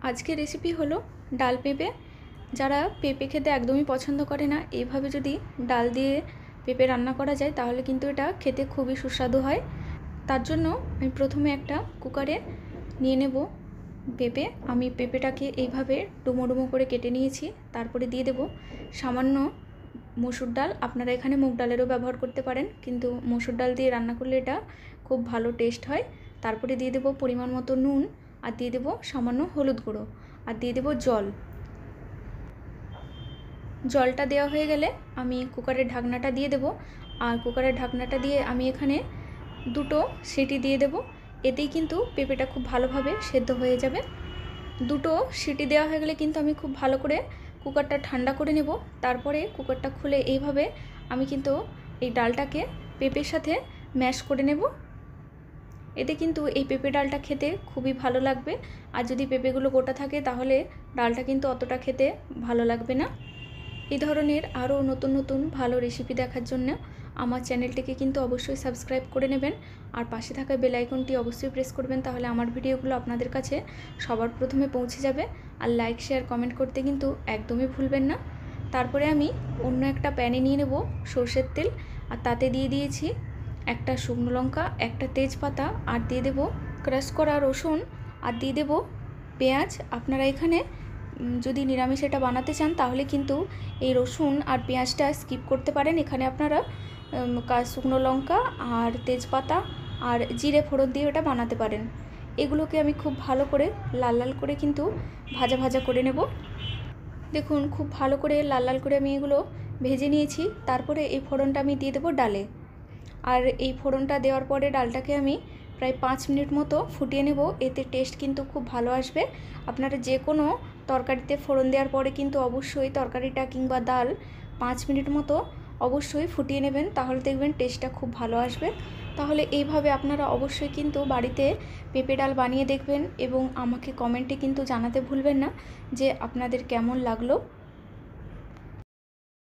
আজকের রেসিপি হলো ডাল পেঁপে। যারা পেঁপে খেতে একদমই পছন্দ করে না, এইভাবে যদি ডাল দিয়ে পেঁপে রান্না করা যায় তাহলে কিন্তু এটা খেতে খুবই সুস্বাদু হয়। তার জন্য আমি প্রথমে একটা কুকারে নিয়ে নেব পেঁপে। আমি পেঁপেটাকে এইভাবে ডুমো ডুমো করে কেটে নিয়েছি। তারপরে দিয়ে দেব সামান্য মসুর ডাল। আপনারা এখানে মুগ ডালেরও ব্যবহার করতে পারেন, কিন্তু মসুর ডাল দিয়ে রান্না করলে এটা খুব ভালো টেস্ট হয়। তারপরে দিয়ে দেব পরিমাণ মতো নুন, আর দিয়ে দেব সামান্য হলুদ গুঁড়ো, আর দিয়ে দেব জল। জলটা দেওয়া হয়ে গেলে আমি কুকারের ঢাকনাটা দিয়ে দেব। আর কুকারের ঢাকনাটা দিয়ে আমি এখানে দুটো সিটি দিয়ে দেব। এতেই কিন্তু পেঁপেটা খুব ভালোভাবে সেদ্ধ হয়ে যাবে। দুটো সিটি দেওয়া হয়ে গেলে কিন্তু আমি খুব ভালো করে কুকারটা ঠান্ডা করে নেব। তারপরে কুকারটা খুলে এইভাবে আমি কিন্তু এই ডালটাকে পেঁপের সাথে ম্যাশ করে নেব। এতে কিন্তু এই পেঁপে ডালটা খেতে খুবই ভালো লাগবে। আর যদি পেঁপেগুলো গোটা থাকে তাহলে ডালটা কিন্তু অতটা খেতে ভালো লাগবে না। এই ধরনের আরও নতুন নতুন ভালো রেসিপি দেখার জন্য আমার চ্যানেলটিকে কিন্তু অবশ্যই সাবস্ক্রাইব করে নেবেন, আর পাশে থাকা বেল আইকনটি অবশ্যই প্রেস করবেন, তাহলে আমার ভিডিওগুলো আপনাদের কাছে সবার প্রথমে পৌঁছে যাবে। আর লাইক শেয়ার কমেন্ট করতে কিন্তু একদমই ভুলবেন না। তারপরে আমি অন্য একটা প্যানে নিয়ে নেব সরষের তেল, আর তাতে দিয়ে দিয়েছি একটা শুকনো লঙ্কা, একটা তেজপাতা, আর দিয়ে দেব ক্রাশ করা রসুন, আর দিয়ে দেব পেঁয়াজ। আপনারা এখানে যদি নিরামিষ এটা বানাতে চান তাহলে কিন্তু এই রসুন আর পেঁয়াজটা স্কিপ করতে পারেন। এখানে আপনারা শুকনো লঙ্কা আর তেজপাতা আর জিরে ফোড়ন দিয়ে ওটা বানাতে পারেন। এগুলোকে আমি খুব ভালো করে লাল লাল করে কিন্তু ভাজা ভাজা করে নেব। দেখুন খুব ভালো করে লাল লাল করে আমি এগুলো ভেজে নিয়েছি। তারপরে এই ফোড়নটা আমি দিয়ে দেবো ডালে। আর এই ফোড়নটা দেওয়ার পরে ডালটাকে আমি প্রায় 5 মিনিট মতো ফুটিয়ে নেব। এতে টেস্ট কিন্তু খুব ভালো আসবে। আপনারা যে কোনো তরকারিতে ফোড়ন দেওয়ার পরে কিন্তু অবশ্যই তরকারিটা কিংবা ডাল 5 মিনিট মতো অবশ্যই ফুটিয়ে নেবেন, তাহলে দেখবেন টেস্টটা খুব ভালো আসবে। তাহলে এইভাবে আপনারা অবশ্যই কিন্তু বাড়িতে পেঁপে ডাল বানিয়ে দেখবেন এবং আমাকে কমেন্টে কিন্তু জানাতে ভুলবেন না যে আপনাদের কেমন লাগলো।